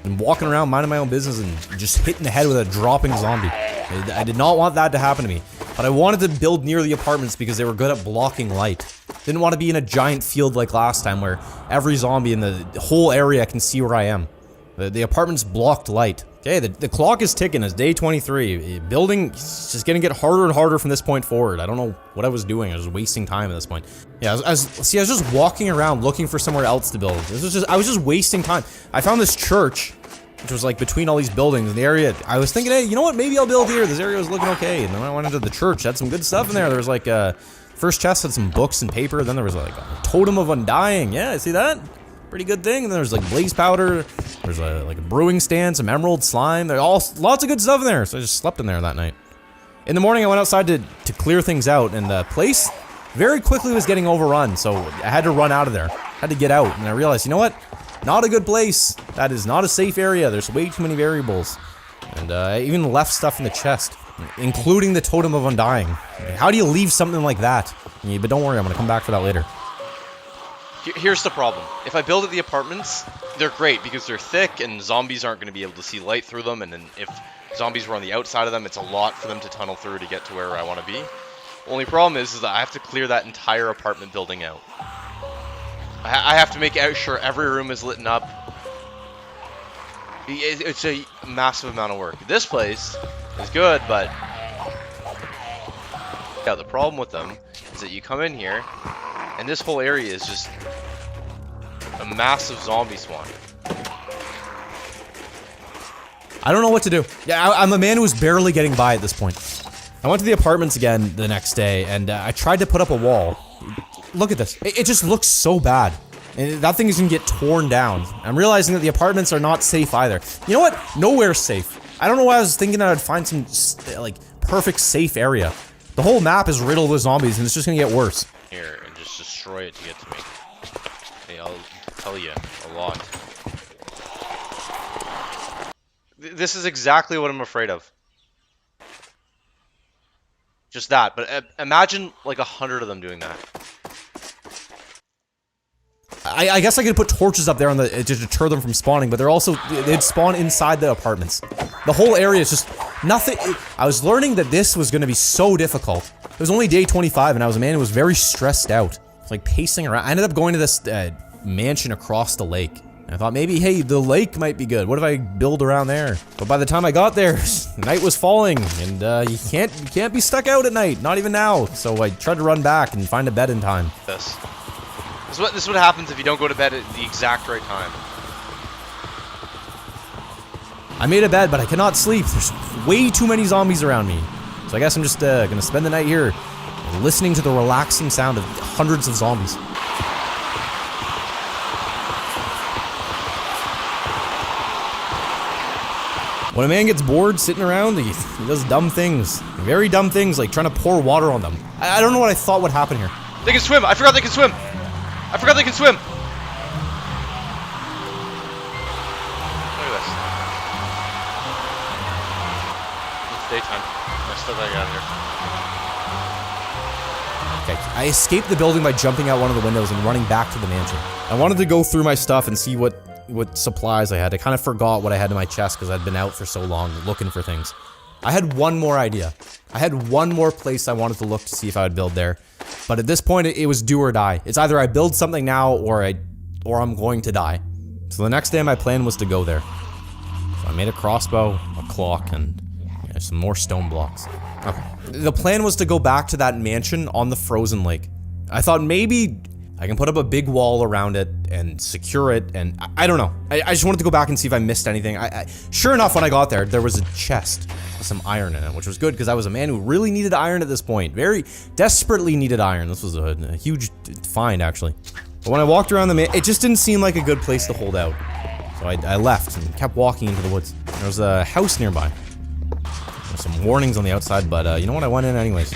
B: And walking around minding my own business and just hitting the head with a dropping zombie. I did not want that to happen to me. But I wanted to build near the apartments because they were good at blocking light. Didn't want to be in a giant field like last time where every zombie in the whole area can see where I am. The apartments blocked light. Okay, the clock is ticking. It's day 23. Building is just gonna get harder and harder from this point forward. I don't know what I was doing. I was wasting time at this point. Yeah, I was just walking around looking for somewhere else to build. I was just wasting time. I found this church, which was like between all these buildings in the area. I was thinking, hey, you know what? Maybe I'll build here. This area was looking okay. And then I went into the church. Had some good stuff in there. There was like first chest had some books and paper. Then there was like a totem of undying. Yeah, see that? Pretty good thing. And then there's like blaze powder. There's like a brewing stand, some emerald slime. There's lots of good stuff in there. So I just slept in there that night. In the morning, I went outside to clear things out, and the place very quickly was getting overrun. So I had to run out of there. Had to get out, and I realized, you know what? Not a good place. That is not a safe area. There's way too many variables. And I even left stuff in the chest, including the totem of undying. How do you leave something like that? Yeah, but don't worry, I'm gonna come back for that later.
A: Here's the problem. If I build at the apartments, they're great because they're thick and zombies aren't going to be able to see light through them, and then if zombies were on the outside of them, it's a lot for them to tunnel through to get to where I want to be. Only problem is that I have to clear that entire apartment building out. I have to make sure every room is lit up. It's a massive amount of work. This place is good, but yeah, the problem with them is that you come in here and this whole area is just a massive zombie spawn.
B: I don't know what to do. Yeah, I'm a man who's barely getting by at this point. I went to the apartments again the next day, and I tried to put up a wall. Look at this. It just looks so bad. And that thing is gonna get torn down. I'm realizing that the apartments are not safe either. You know what? Nowhere's safe. I don't know why I was thinking that I'd find some, like, perfect safe area. The whole map is riddled with zombies, and it's just gonna get worse.
A: Here, and just destroy it to get to me. Hey, I'll tell you a lot. This is exactly what I'm afraid of. Just that, but imagine like 100 of them doing that.
B: I guess I could put torches up there on the to deter them from spawning, but they'd spawn inside the apartments. The whole area is just nothing. I was learning that this was going to be so difficult. It was only day 25, and I was a man who was very stressed out. It's like pacing around. I ended up going to this mansion across the lake. And I thought maybe, hey, the lake might be good. What if I build around there? But by the time I got there, night was falling, and you can't be stuck out at night, not even now. So I tried to run back and find a bed in time.
A: This is what happens if you don't go to bed at the exact right time.
B: I made a bed, but I cannot sleep. There's way too many zombies around me. So I guess I'm just gonna spend the night here, listening to the relaxing sound of hundreds of zombies. When a man gets bored sitting around, he does dumb things. Very dumb things, like trying to pour water on them. I don't know what I thought would happen here.
A: They can swim! I forgot they can swim! I forgot they can swim! Look at this. It's daytime. I still gotta get out of here.
B: Okay, I escaped the building by jumping out one of the windows and running back to the mansion. I wanted to go through my stuff and see what supplies I had. I kind of forgot what I had in my chest because I'd been out for so long looking for things. I had one more idea. I had one more place I wanted to look to see if I would build there. But at this point, it was do or die. It's either I build something now or I'm going to die. So the next day, my plan was to go there. So I made a crossbow, a clock, and some more stone blocks. Okay. The plan was to go back to that mansion on the frozen lake. I thought maybe I can put up a big wall around it and secure it, and I don't know. I just wanted to go back and see if I missed anything. Sure enough, when I got there was a chest with some iron in it, which was good because I was a man who really needed iron at this point. Very desperately needed iron. This was a huge find, actually. But when I walked around it just didn't seem like a good place to hold out. So I left and kept walking into the woods. There was a house nearby. There's some warnings on the outside, but you know what? I went in anyways.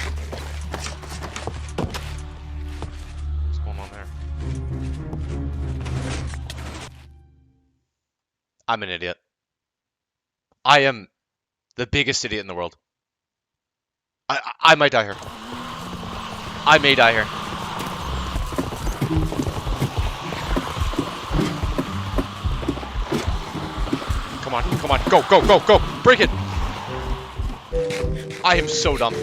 A: I'm an idiot. I am the biggest idiot in the world. I might die here. I may die here. Come on, come on, go, go, go, go! Break it! I am so dumb.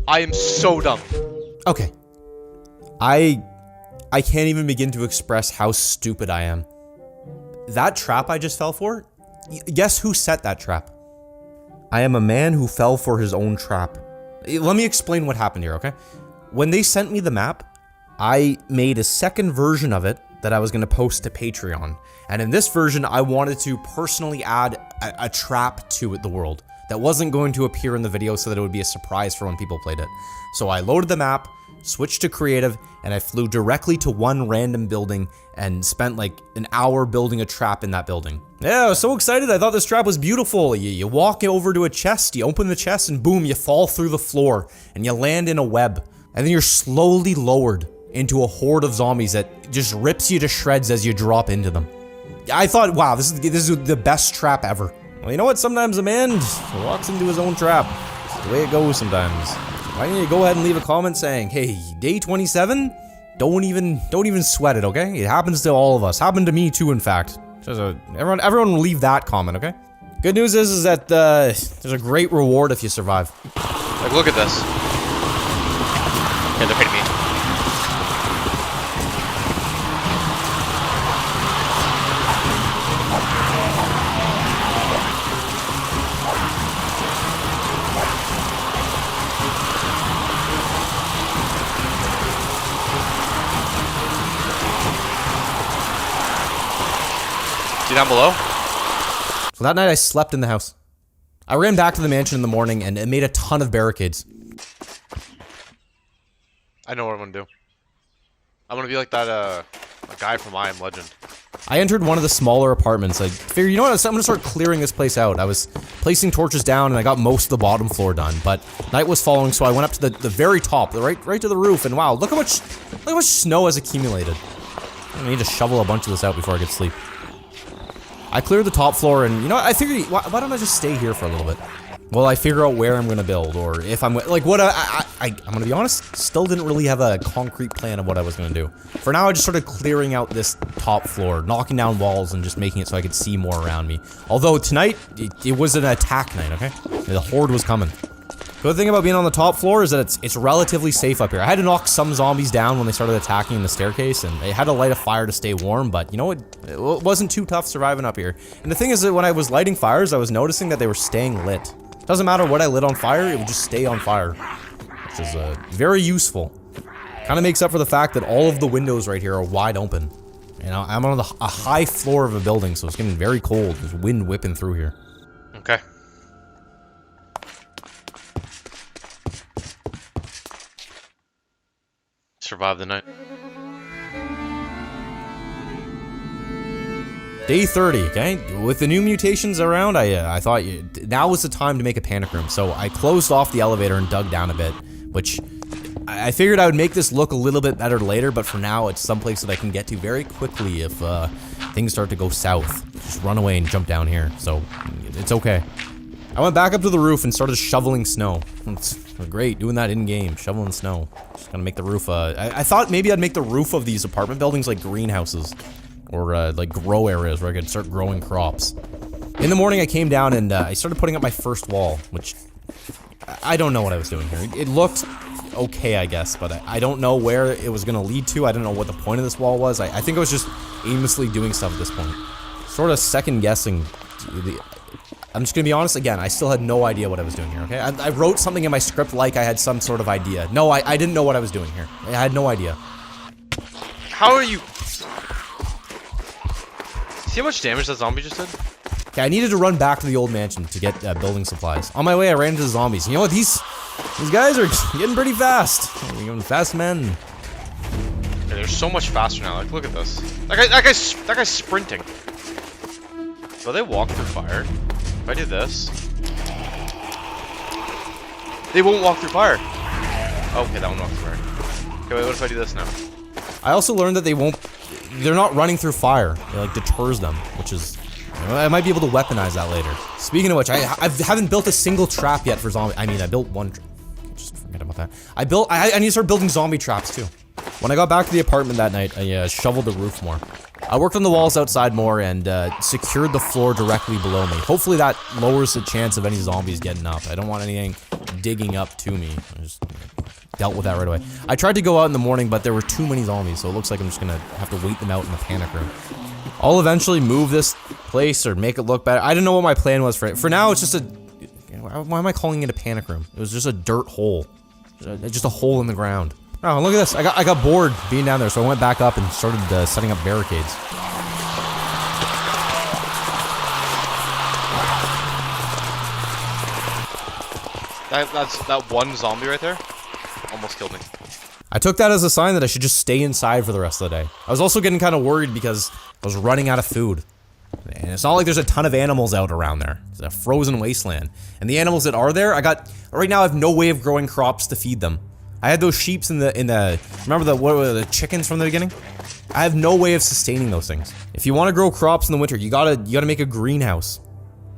A: I am so dumb.
B: Okay. I can't even begin to express how stupid I am. That trap I just fell for? Guess who set that trap? I am a man who fell for his own trap. Let me explain what happened here, okay? When they sent me the map, I made a second version of it that I was going to post to Patreon. And in this version, I wanted to personally add a trap to the world that wasn't going to appear in the video so that it would be a surprise for when people played it. So I loaded the map, switched to creative, and I flew directly to one random building and spent like an hour building a trap in that building. Yeah, I was so excited. I thought this trap was beautiful. You walk over to a chest, you open the chest, and boom, you fall through the floor and you land in a web. And then you're slowly lowered into a horde of zombies that just rips you to shreds as you drop into them. I thought, wow, this is the best trap ever. Well, you know what? Sometimes a man walks into his own trap. It's the way it goes sometimes. Why don't you go ahead and leave a comment saying, hey, day 27? Don't even sweat it, okay? It happens to all of us. Happened to me too, in fact. Everyone leave that comment, okay? Good news is that there's a great reward if you survive.
A: Like, look at this. Yeah, they're hitting me. See down below?
B: So that night I slept in the house. I ran back to the mansion in the morning and made a ton of barricades.
A: I know what I'm gonna do. I'm gonna be like that, a guy from I Am Legend.
B: I entered one of the smaller apartments. I figured, you know what, I'm gonna start clearing this place out. I was placing torches down and I got most of the bottom floor done, but night was falling, so I went up to the very top, right to the roof, and wow, look how much snow has accumulated. I need to shovel a bunch of this out before I get to sleep. I cleared the top floor, and you know what, I figured, why don't I just stay here for a little bit? Well, I figure out where I'm gonna build, or if I'm, like, what I'm gonna be honest, still didn't really have a concrete plan of what I was gonna do. For now, I just started clearing out this top floor, knocking down walls and just making it so I could see more around me. Although, tonight, it was an attack night, okay? The horde was coming. Good thing about being on the top floor is that it's relatively safe up here. I had to knock some zombies down when they started attacking in the staircase, and I had to light a fire to stay warm, but you know, it wasn't too tough surviving up here. And the thing is that when I was lighting fires, I was noticing that they were staying lit. Doesn't matter what I lit on fire, it would just stay on fire, which is very useful. Kind of makes up for the fact that all of the windows right here are wide open. You know, I'm on a high floor of a building, so it's getting very cold. There's wind whipping through here.
A: Okay. Survive the night.
B: Day 30, okay? With the new mutations around, I thought now was the time to make a panic room. So I closed off the elevator and dug down a bit, which I figured I would make this look a little bit better later, but for now it's someplace that I can get to very quickly if things start to go south. Just run away and jump down here, so it's okay. I went back up to the roof and started shoveling snow. It's great, doing that in-game, shoveling snow. Just gonna make the roof, I thought maybe I'd make the roof of these apartment buildings like greenhouses. Or, like, grow areas where I could start growing crops. In the morning, I came down and, I started putting up my first wall, which... I don't know what I was doing here. It looked okay, I guess, but I don't know where it was gonna lead to. I don't know what the point of this wall was. I think I was just aimlessly doing stuff at this point. Sort of second-guessing. I'm just gonna be honest, again, I still had no idea what I was doing here, okay? I wrote something in my script like I had some sort of idea. No, I didn't know what I was doing here. I had no idea.
A: How are you... See how much damage that zombie just did?
B: Okay, I needed to run back to the old mansion to get building supplies. On my way, I ran into the zombies. You know what? These guys are getting pretty fast. They're getting fast men.
A: Yeah, they're so much faster now. Like, look at this. That guy's sprinting. Will they walk through fire? If I do this, they won't walk through fire. Okay, that one walks through fire. Okay, wait. What if I do this now?
B: I also learned that they're not running through fire. It like deters them, which is, I might be able to weaponize that later. Speaking of which, I haven't built a single trap yet for zombie. I mean, I built one. Just forget about that. I need to start building zombie traps too. When I got back to the apartment that night, I shoveled the roof more. I worked on the walls outside more and secured the floor directly below me. Hopefully that lowers the chance of any zombies getting up. I don't want anything digging up to me. I just dealt with that right away. I tried to go out in the morning, but there were too many zombies, so it looks like I'm just gonna have to wait them out in the panic room. I'll eventually move this place or make it look better. I don't know what my plan was for it. For now, it's just a... Why am I calling it a panic room? It was just a dirt hole. Just a hole in the ground. Oh, look at this. I got bored being down there, so I went back up and started setting up barricades.
A: That one zombie right there almost killed me.
B: I took that as a sign that I should just stay inside for the rest of the day. I was also getting kind of worried because I was running out of food. And it's not like there's a ton of animals out around there. It's a frozen wasteland. And the animals that are there, right now I have no way of growing crops to feed them. I had those sheeps in the remember what were the chickens from the beginning? I have no way of sustaining those things. If you want to grow crops in the winter, you gotta make a greenhouse.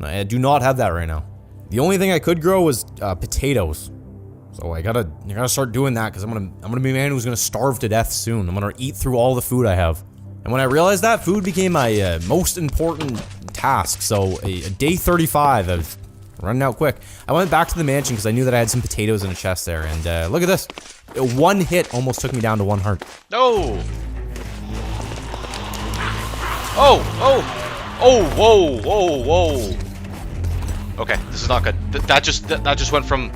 B: I do not have that right now. The only thing I could grow was potatoes. So I gotta start doing that because I'm gonna be a man who's gonna starve to death soon. I'm gonna eat through all the food I have. And when I realized that, food became my most important task. So a day 35 of running out quick. I went back to the mansion because I knew that I had some potatoes in a chest there. And look at this. One hit almost took me down to 1 heart.
A: No. Oh, whoa. Okay, this is not good. That just went from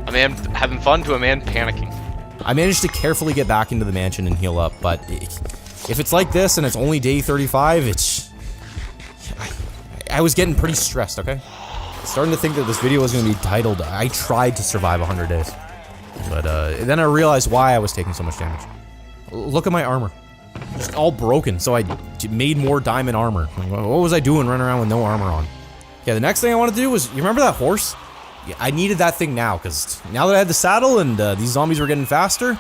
A: a man having fun to a man panicking.
B: I managed to carefully get back into the mansion and heal up, but if it's like this and it's only day 35, I was getting pretty stressed, okay? starting to think that this video was going to be titled, I tried to survive 100 days. But then I realized why I was taking so much damage. Look at my armor. Just all broken, so I made more diamond armor. What was I doing running around with no armor on? Yeah, the next thing I want to do was, you remember that horse? Yeah, I needed that thing now, because now that I had the saddle and these zombies were getting faster,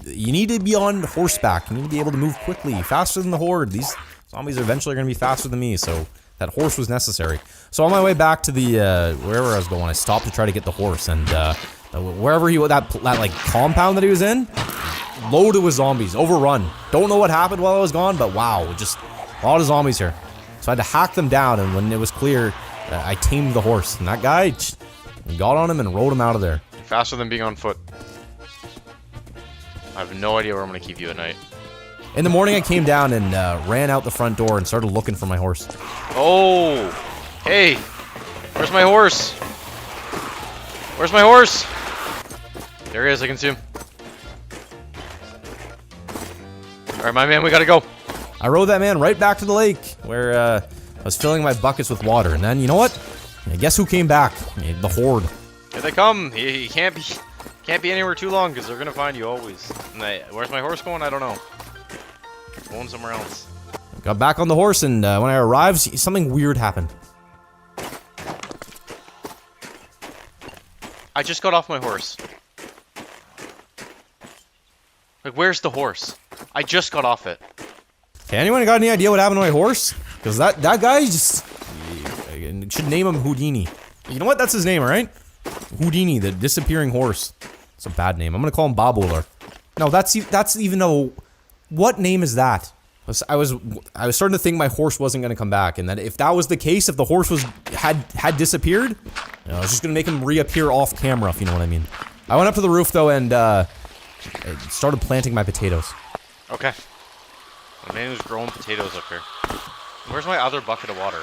B: you need to be on horseback. You need to be able to move quickly, faster than the horde. These zombies are eventually going to be faster than me, so that horse was necessary. So on my way back to the, wherever I was going, I stopped to try to get the horse, and wherever that like compound that he was in, loaded with zombies, overrun. Don't know what happened while I was gone, but wow, just a lot of zombies here. So I had to hack them down, and when it was clear, I tamed the horse, and that guy got on him and rode him out of there.
A: Faster than being on foot. I have no idea where I'm gonna keep you at night.
B: In the morning, I came down and ran out the front door and started looking for my horse.
A: Oh! Hey! Where's my horse? Where's my horse? There he is, I can see him. Alright, my man, we gotta go.
B: I rode that man right back to the lake, where I was filling my buckets with water. And then, you know what? Guess who came back? The horde.
A: Here they come. He can't be anywhere too long, because they're gonna find you always. And where's my horse going? I don't know. Going somewhere else.
B: Got back on the horse, and when I arrived, something weird happened.
A: I just got off my horse. Like, where's the horse? I just got off it.
B: Okay, anyone got any idea what happened to my horse? Because that guy just... should name him Houdini. You know what? That's his name, alright? Houdini, the disappearing horse. It's a bad name. I'm gonna call him Bobular. No, that's even though... What name is that? I was starting to think my horse wasn't gonna come back, and that if that was the case, if the horse had disappeared, you know, I was just gonna make him reappear off camera, if you know what I mean. I went up to the roof though and I started planting my potatoes.
A: Okay. The man who's growing potatoes up here. Where's my other bucket of water?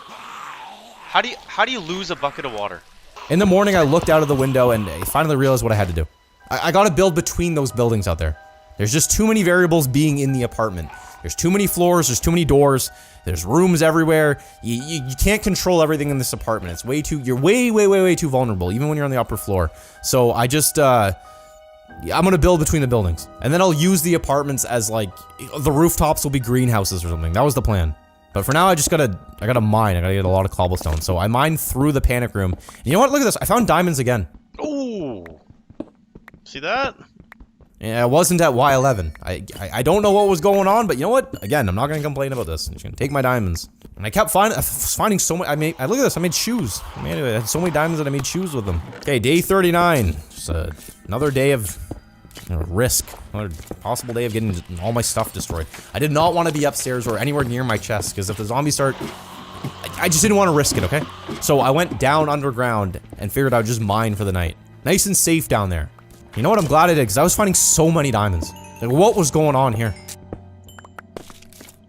A: How do you lose a bucket of water?
B: In the morning, I looked out of the window and I finally realized what I had to do. I gotta build between those buildings out there. There's just too many variables being in the apartment. There's too many floors, there's too many doors, there's rooms everywhere. You can't control everything in this apartment. It's way too, you're way too vulnerable, even when you're on the upper floor. So I just, I'm gonna build between the buildings. And then I'll use the apartments as like, the rooftops will be greenhouses or something. That was the plan. But for now, I gotta mine. I gotta get a lot of cobblestone. So I mined through the panic room. And you know what? Look at this. I found diamonds again.
A: Ooh. See that?
B: Yeah, I wasn't at Y11. I don't know what was going on, but you know what? Again, I'm not gonna complain about this. I'm just gonna take my diamonds. And I kept finding so much. Look at this. I made shoes. I had so many diamonds that I made shoes with them. Okay, day 39. Just another day of risk. Another possible day of getting all my stuff destroyed. I did not want to be upstairs or anywhere near my chest, because if the zombies start... I just didn't want to risk it, okay? So I went down underground and figured I would just mine for the night. Nice and safe down there. You know what? I'm glad I did, because I was finding so many diamonds. Like, what was going on here?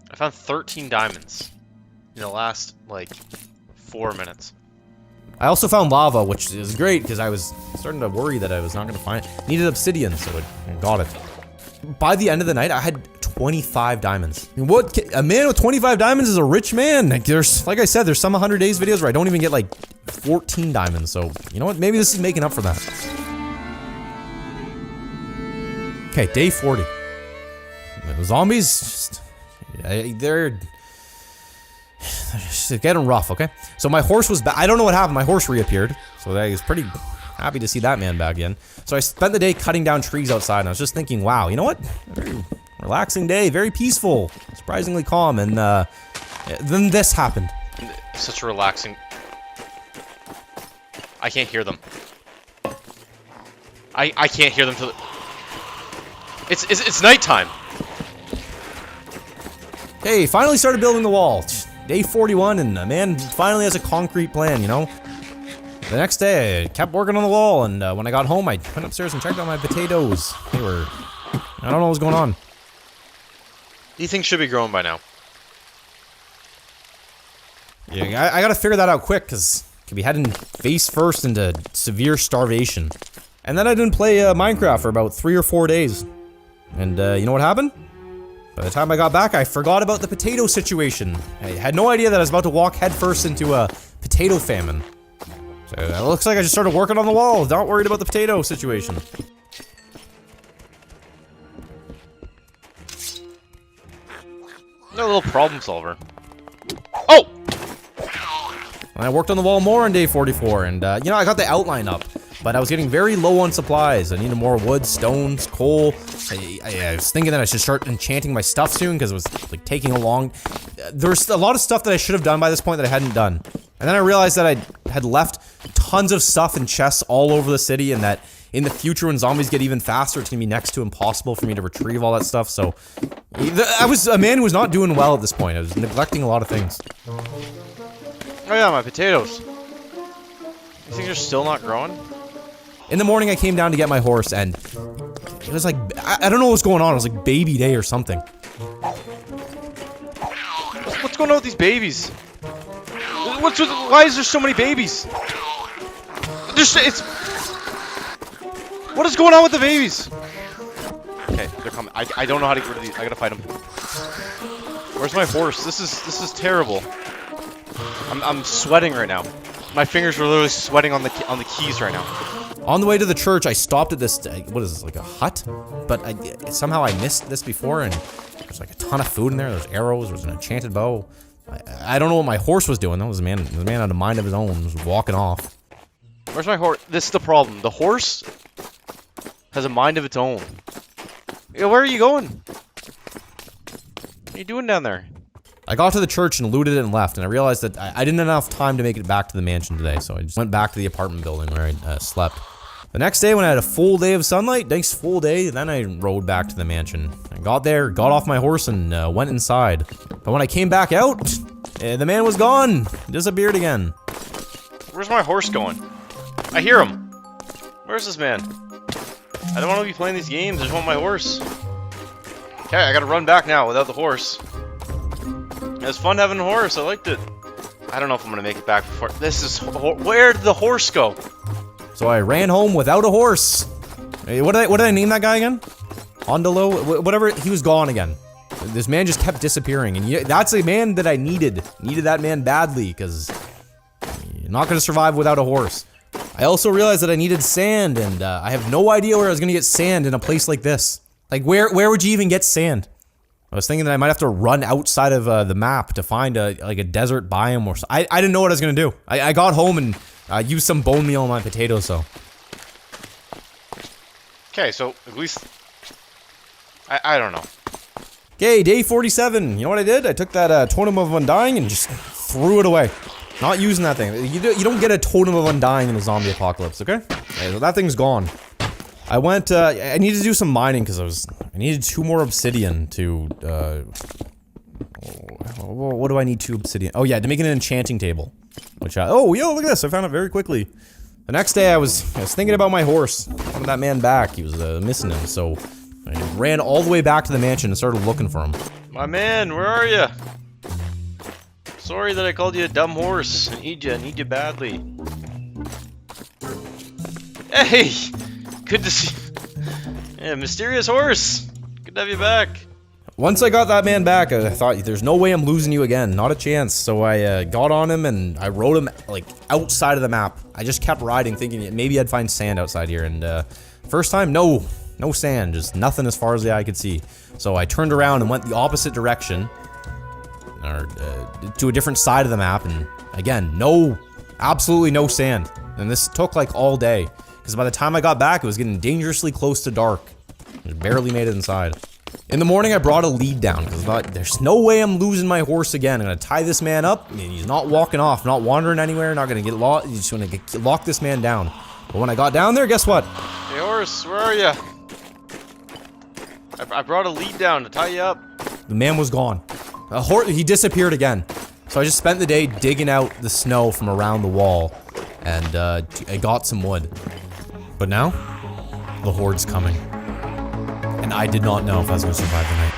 A: I found 13 diamonds in the last, like, 4 minutes.
B: I also found lava, which is great, because I was starting to worry that I was not going to find it. Needed obsidian, so I got it. By the end of the night, I had 25 diamonds. I mean, a man with 25 diamonds is a rich man. Like, like I said, there's some 100 days videos where I don't even get, like, 14 diamonds, so, you know what? Maybe this is making up for that. Okay, day 40. The zombies, just, they're getting rough, okay? So my horse was back. I don't know what happened. My horse reappeared. So I was pretty happy to see that man back again. So I spent the day cutting down trees outside, and I was just thinking, wow, you know what? Very relaxing day, very peaceful, surprisingly calm, and then this happened.
A: Such a relaxing... I can't hear them. I can't hear them till... It's nighttime.
B: Hey, finally started building the wall. Day 41, and a man finally has a concrete plan, you know? The next day, I kept working on the wall, and when I got home, I went upstairs and checked out my potatoes. They were... I don't know what was going on.
A: These things should be growing by now.
B: Yeah, I gotta figure that out quick, because I could be heading face first into severe starvation. And then I didn't play Minecraft for about 3 or 4 days. And you know what happened? By the time I got back, I forgot about the potato situation. I had no idea that I was about to walk headfirst into a potato famine. So it looks like I just started working on the wall. Not worried about the potato situation.
A: No little problem solver. Oh!
B: And I worked on the wall more on day 44, and you know, I got the outline up, but I was getting very low on supplies. I needed more wood, stones, coal. I was thinking that I should start enchanting my stuff soon, because it was like taking a long... There's a lot of stuff that I should have done by this point that I hadn't done. And then I realized that I had left tons of stuff in chests all over the city, and that in the future when zombies get even faster, it's gonna be next to impossible for me to retrieve all that stuff, so... I was a man who was not doing well at this point. I was neglecting a lot of things.
A: Oh yeah, my potatoes. You think they're still not growing?
B: In the morning, I came down to get my horse, and it was like, I don't know what's going on. It was like baby day or something.
A: What's going on with these babies? Why is there so many babies? What is going on with the babies? Okay, they're coming. I don't know how to get rid of these. I gotta fight them. Where's my horse? This is terrible. I'm sweating right now. My fingers are literally sweating on the keys right now.
B: On the way to the church, I stopped at this, what is this, like a hut? But somehow I missed this before, and there's like a ton of food in there. There's arrows, there's an enchanted bow. I don't know what my horse was doing. That was a man had a mind of his own, was walking off.
A: Where's my horse? This is the problem. The horse has a mind of its own. Yeah, where are you going? What are you doing down there?
B: I got to the church and looted it and left, and I realized that I didn't have enough time to make it back to the mansion today, so I just went back to the apartment building where I slept. The next day, when I had a full day of sunlight, nice full day, then I rode back to the mansion. I got there, got off my horse, and went inside. But when I came back out, the man was gone. Disappeared again.
A: Where's my horse going? I hear him. Where's this man? I don't want to be playing these games. I just want my horse. Okay, I gotta run back now without the horse. It was fun having a horse. I liked it. I don't know if I'm gonna make it back before. Where did the horse go?
B: So I ran home without a horse. Hey, what did I name that guy again? Ondolo? Whatever. He was gone again. This man just kept disappearing, and that's a man that I needed. Needed that man badly, because you're not gonna survive without a horse. I also realized that I needed sand, and I have no idea where I was gonna get sand in a place like this. Like, where would you even get sand? I was thinking that I might have to run outside of the map to find like a desert biome or something. I didn't know what I was gonna do. I got home and used some bone meal on my potatoes, so.
A: Okay, so at least I don't know.
B: Okay, day 47. You know what I did? I took that Totem of Undying and just threw it away. Not using that thing. You don't get a Totem of Undying in a zombie apocalypse, okay? So that thing's gone. I went, I needed to do some mining because I needed 2 more obsidian to, what do I need 2 obsidian? Oh yeah, to make an enchanting table. Which oh yo, look at this, I found it very quickly. The next day I was thinking about my horse. I wanted that man back, he was missing him, so I ran all the way back to the mansion and started looking for him.
A: My man, where are you? Sorry that I called you a dumb horse. I need you badly. Hey! Good to see you. Yeah, mysterious horse. Good to have you back.
B: Once I got that man back, I thought, there's no way I'm losing you again. Not a chance. So I got on him and I rode him, like, outside of the map. I just kept riding, thinking maybe I'd find sand outside here. And first time, no sand. Just nothing as far as the eye could see. So I turned around and went the opposite direction. Or to a different side of the map. And again, absolutely no sand. And this took, like, all day. Because by the time I got back, it was getting dangerously close to dark. I barely made it inside. In the morning, I brought a lead down, because I thought, there's no way I'm losing my horse again. I'm going to tie this man up, and he's not walking off, not wandering anywhere, not going to get lost. He's just going to lock this man down. But when I got down there, guess what?
A: Hey, horse, where are you? I brought a lead down to tie you up.
B: The man was gone. He disappeared again. So I just spent the day digging out the snow from around the wall, and I got some wood. But now, the Horde's coming. And I did not know if I was going to survive the night.